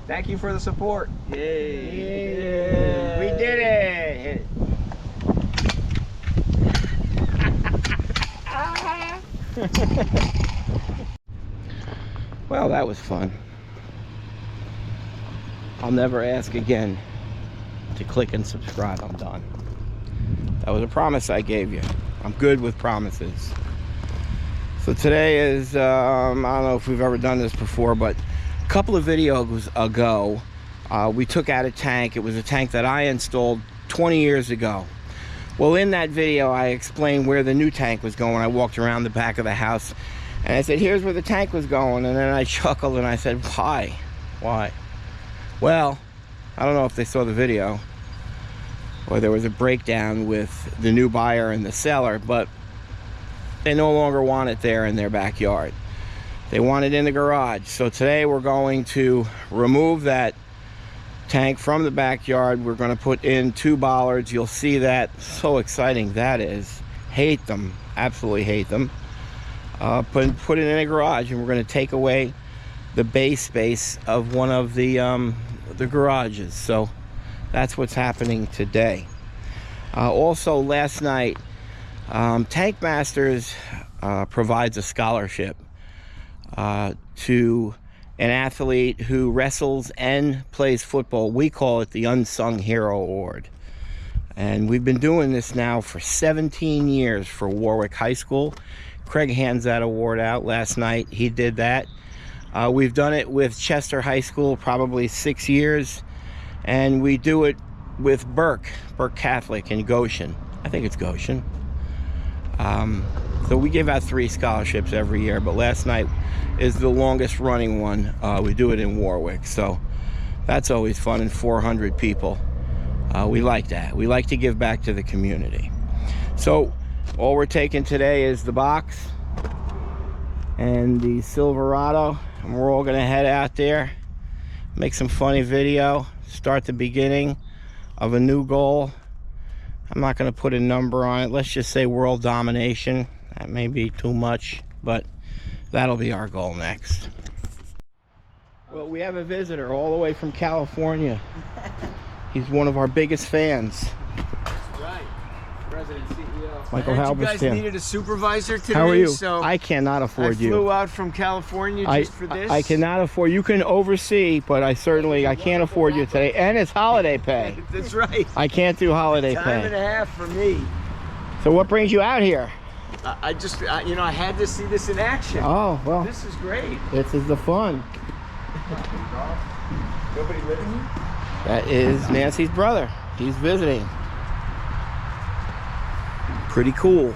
Thank you for the support. Yay. We did it. Well, that was fun. I'll never ask again to click and subscribe. I'm done. That was a promise I gave you. I'm good with promises. So today is, I don't know if we've ever done this before, but a couple of videos ago, we took out a tank. It was a tank that I installed 20 years ago. Well, in that video, I explained where the new tank was going. I walked around the back of the house, and I said, here's where the tank was going. And then I chuckled, and I said, why? Why? Well, I don't know if they saw the video, or there was a breakdown with the new buyer and the seller, but they no longer want it there in their backyard. They want it in the garage. So today we're going to remove that tank from the backyard. We're going to put in 2 bollards. You'll see that. So exciting that is. Hate them. Absolutely hate them. Put it in a garage, and we're going to take away the bay space of one of the garages. So that's what's happening today. Also last night, Tank Masters provides a scholarship to an athlete who wrestles and plays football. We call it the Unsung Hero Award. And we've been doing this now for 17 years for Warwick High School. Craig hands that award out last night. He did that. We've done it with Chester High School probably 6 years. And we do it with Burke Catholic in Goshen. I think it's Goshen. So we give out 3 scholarships every year, but last night is the longest running one. We do it in Warwick, so that's always fun, and 400 people. We like that. We like to give back to the community. So all we're taking today is the box and the Silverado, and we're all gonna head out there, make some funny video, start the beginning of a new goal. I'm not going to put a number on it. Let's just say world domination. That may be too much, but that'll be our goal next. Well, we have a visitor all the way from California. He's one of our biggest fans. That's right. President, CEO. Michael You Halberstam. guys needed a supervisor today. How are you? So I cannot afford you. I flew out from California just for this. I cannot afford. You can oversee, but I can't afford you today. And it's holiday pay. That's right. I can't do holiday Time and pay. a half for me. So what brings you out here? I just, you know, I had to see this in action. Oh, well, This is great. this is the fun. Nobody living here? That is Nancy's brother. He's visiting. Pretty cool.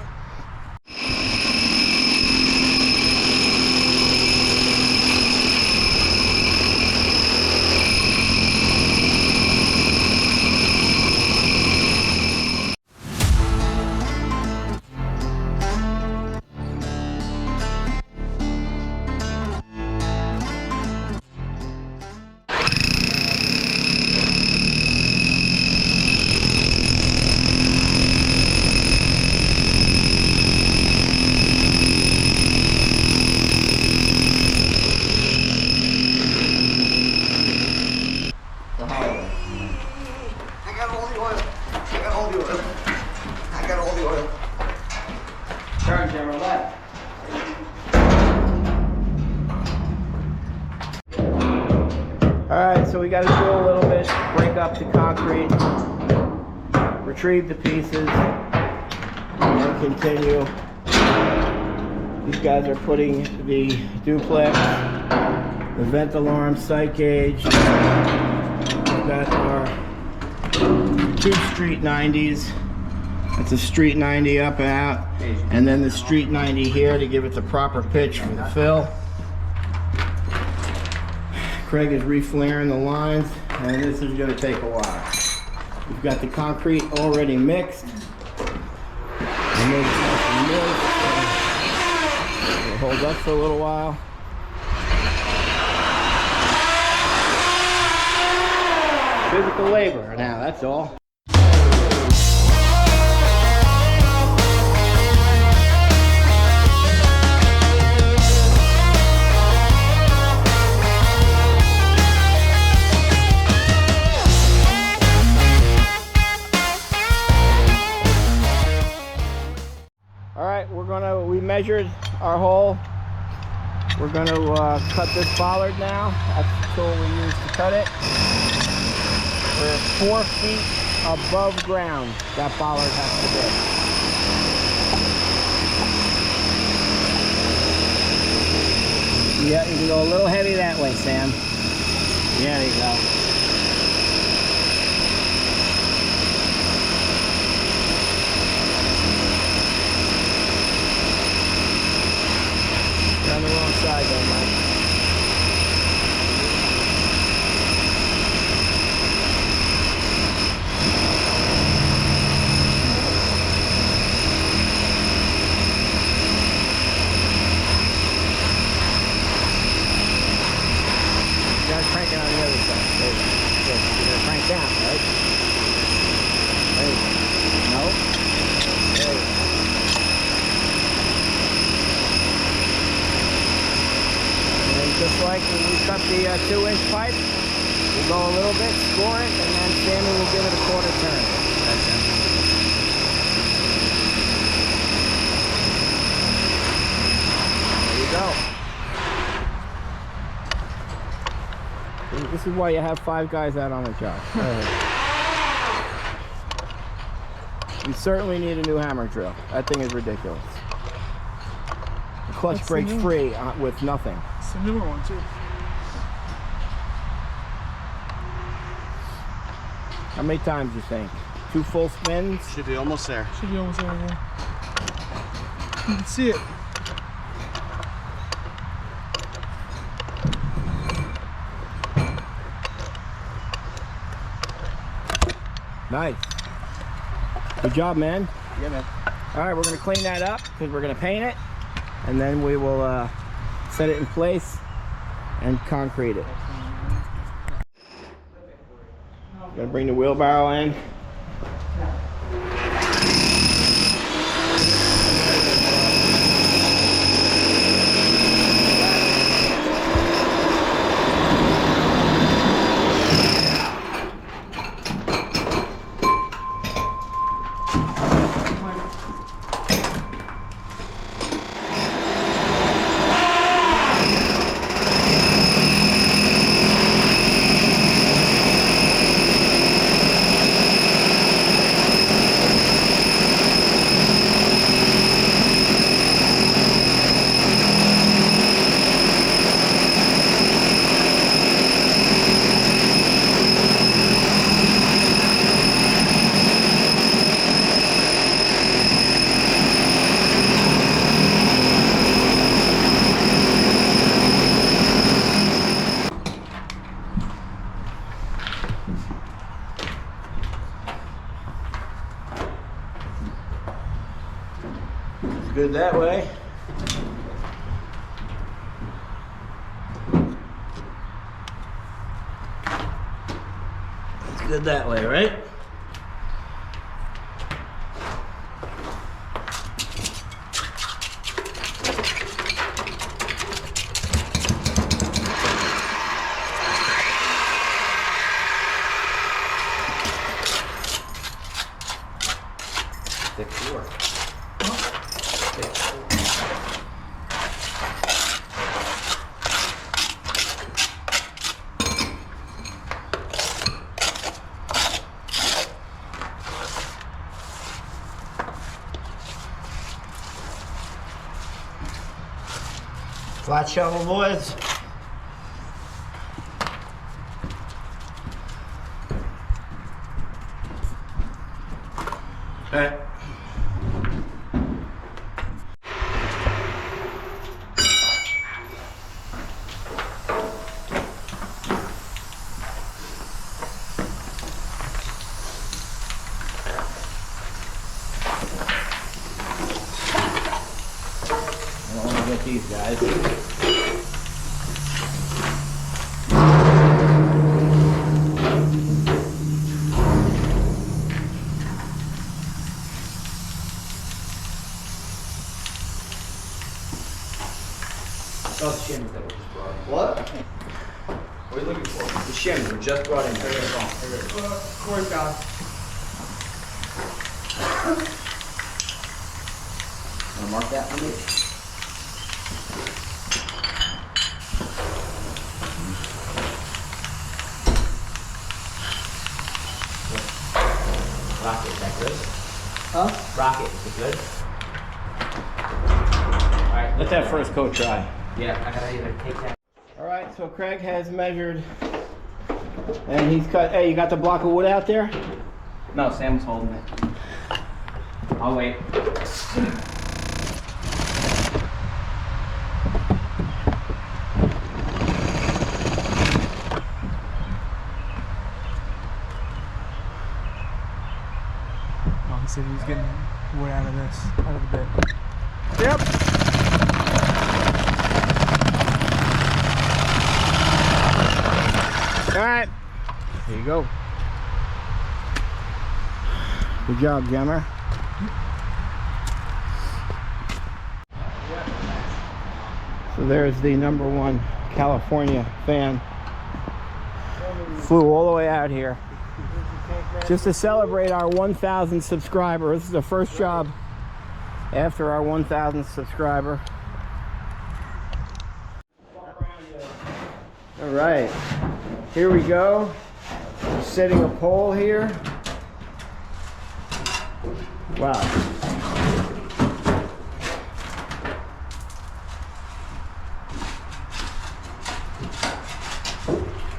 Turn camera left. Alright, so we got to drill a little bit, break up the concrete, retrieve the pieces, and continue. These guys are putting the duplex, the vent alarm, sight gauge. We've got our 2 street 90s. That's a street 90 up and out, and then the street 90 here to give it the proper pitch for the fill. Craig is reflaring the lines, and this is going to take a while. We've got the concrete already mixed. We'll hold up for a little while. Physical labor now, that's all. measured our hole. We're going to cut this bollard now. That's the tool we use to cut it. We're 4 feet above ground, that bollard has to be. Yeah, you can go a little heavy that way, Sam. Yeah, there you go. You're on the wrong side though, Mike. Crank it on the other side. There you go. Good. You're going to crank down, right? There you go. No? There you go. And then just like when we cut the 2-inch pipe, we'll go a little bit, score it, and then Sammy will give it a quarter turn. There you go. This is why you have 5 guys out on a job. You certainly need a new hammer drill. That thing is ridiculous. The clutch breaks free with nothing. It's a newer one too. How many times you think? 2 full spins? Should be almost there. Should be almost there, yeah. You can see it. Nice. Good job, man. Yeah, man. All right, we're going to clean that up because we're going to paint it, and then we will set it in place and concrete it. Going to bring the wheelbarrow in. Good that way. It's good that way, right? Thick floor. Flat shovel, boys. Okay. I don't want to get these guys. Oh, the shims that were just brought in. What? What are you looking for? The shims were just brought in. Corey got it. Want to mark that for me? Huh? Rocket, is it good? Alright, Let that first coat dry. yeah, I gotta either take that. All right, so Craig has measured, and he's cut. Hey, you got the block of wood out there? No, Sam was holding it. I'll wait. Oh, he said he was getting wood out of this, out of the bit. Yep. All right, here you go. Good job, Jammer. So there's the #1 California fan. Flew all the way out here just to celebrate our 1,000 subscriber. This is the first job after our 1,000th subscriber. All right, here we go. Setting a pole here. Wow.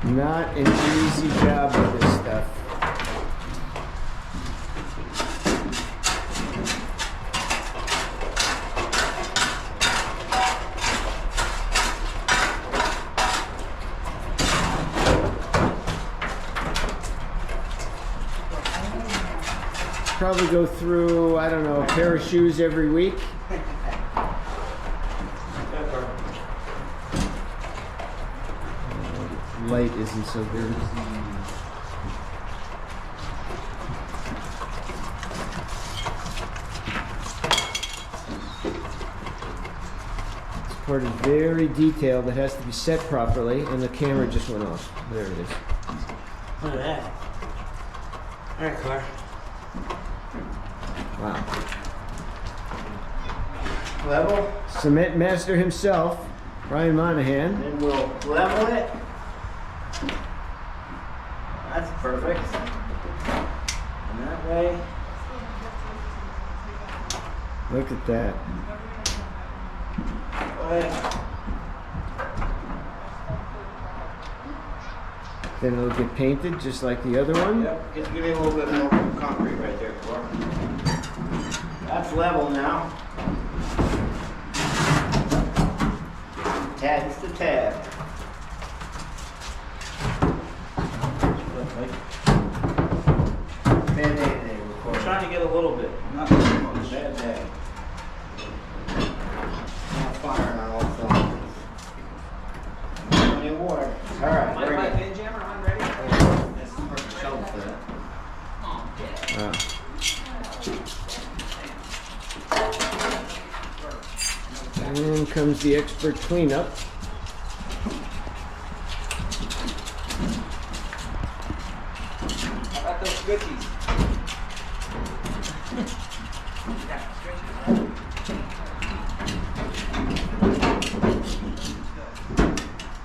Not an easy job with this stuff. Probably go through, I don't know, a pair of shoes every week. Light isn't so good. This part is very detailed. It has to be set properly, and the camera just went off. There it is. Look at that. Alright, Claire. Wow. Level. Cement master himself, Ryan Monahan. Then we'll level it. That's perfect. And that way. Look at that. Then it'll get painted just like the other one. Yep, just give me a little bit more concrete right there, Clark. That's level now. Tab's the tab. Bad day today, we're trying to get a little bit, not too much. Bad day. Not firing on all cylinders. Plenty of water. All right, very good. Pin jammer, I'm ready. That's the perfect shovel for that. Wow. And comes the expert cleanup. How about those cookies?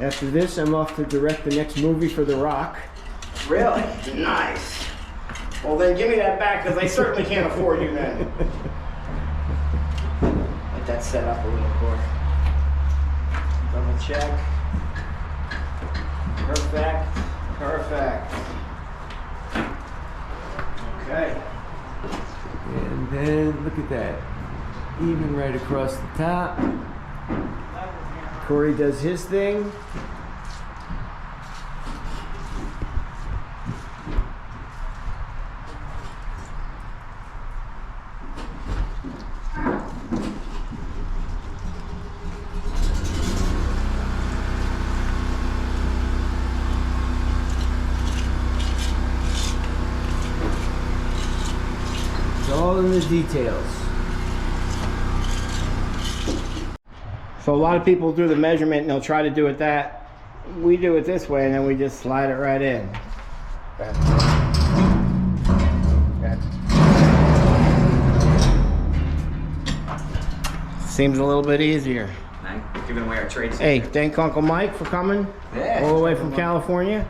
After this, I'm off to direct the next movie for The Rock. Really? Nice. Well then give me that back because I certainly can't afford you then. Let that set up a little core. Double check. Perfect. Perfect. Okay. And then, look at that. Even right across the top. Corey does his thing. It's all in the details. So a lot of people do the measurement and they'll try to do it that. We do it this way and then we just slide it right in. Seems a little bit easier. Giving away our trade Hey, secret. thank Uncle Mike for coming Yeah. all the way from California.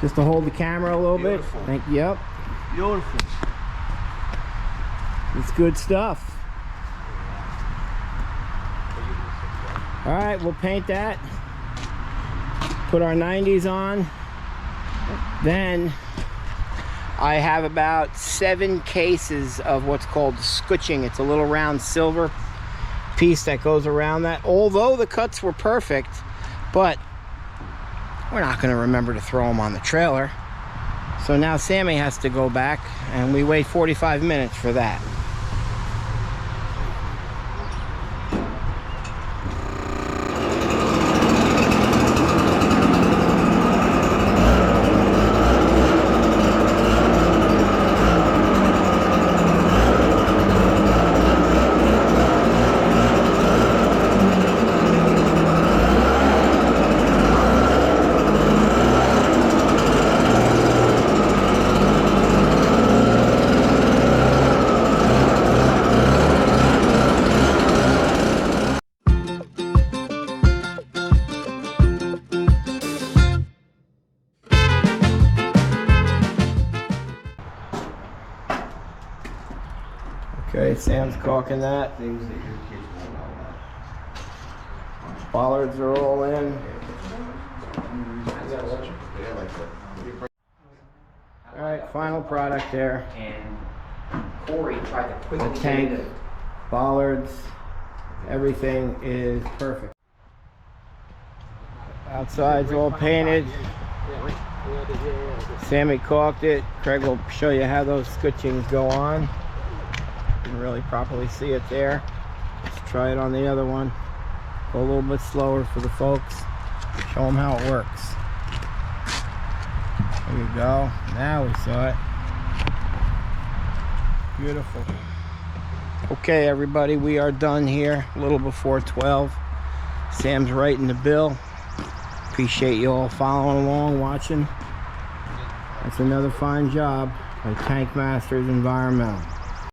Just to hold the camera a little Beautiful. bit. Thank you. Yep. Beautiful. It's good stuff. All right, we'll paint that. Put our 90s on. Then I have about 7 cases of what's called scutching. It's a little round silver piece that goes around that. Although the cuts were perfect, but we're not going to remember to throw them on the trailer. So now Sammy has to go back, and we wait 45 minutes for that. Okay, Sam's caulking that. Things that your kids won't know. Bollards are all in. All right, final product there. And Corey tried to quickly The tank, get it. bollards, everything is perfect. Outside's all painted. Sammy caulked it. Craig will show you how those scutchings go on. You can really properly see it there. Let's try it on the other one. Go a little bit slower for the folks. Show them how it works. There you go. Now we saw it. Beautiful. Okay, everybody, we are done here. A little before 12. Sam's writing the bill. Appreciate you all following along, watching. That's another fine job by Tank Masters Environmental.